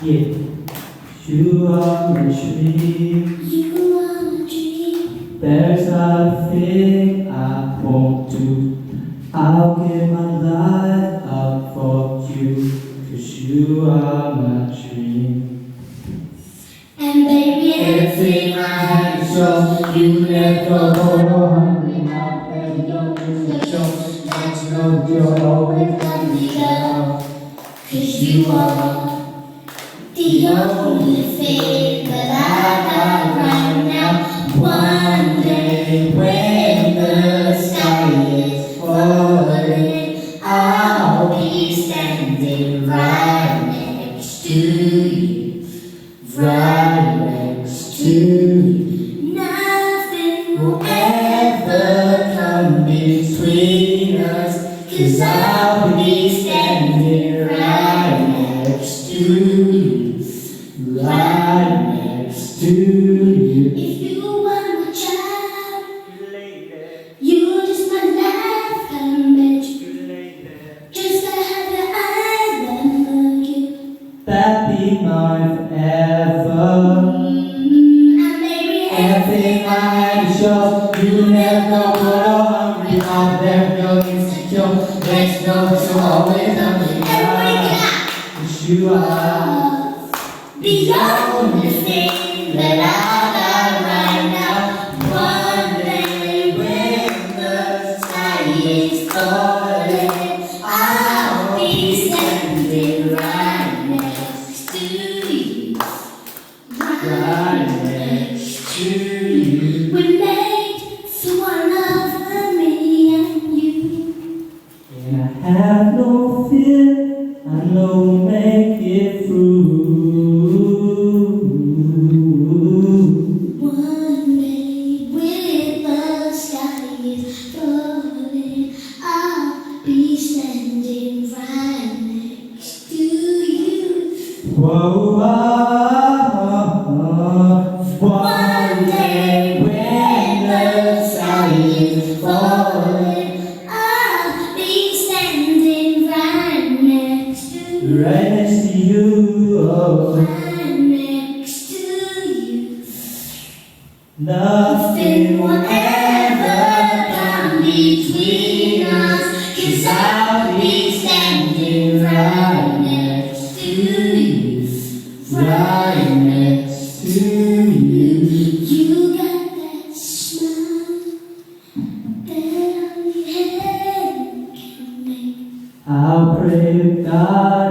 Yeah. You are my dream. You are my dream. There's nothing I won't do. I'll give my life up for you. 'Cause you are my dream. And baby, everything I had is yours. You never go hungry. Now, baby, don't lose the show. That you know you're always gonna be there. 'Cause you are the only thing that I got right now. One day when the sky is falling, I'll be standing right next to you, right next to you. Nothing will ever come between us, 'cause I'll be standing right next to you, right next to you. If you were my child, you're just my lifetime bitch. Just to have your eyes that look you. That be mine forever. And baby, Everything I had is yours. You never go hungry. I'm never insecure. There's no you always on me. every 'Cause you are the only thing that I got right now. One day when the sky is falling, I'll be standing right next to you, right next to you. We're made for one another, me and you. And I have no fear. I know we'll make it through. One day when the sky is falling, I'll be standing right next to you. Whoa, one day when the sky is falling, I'll be standing right next to you. right next to you. Oh, Right next to you. nothing Nothing will ever come between us, 'cause I'll be standing right next to you, right next to you. You got that smile that only heaven can make. I'll pray to God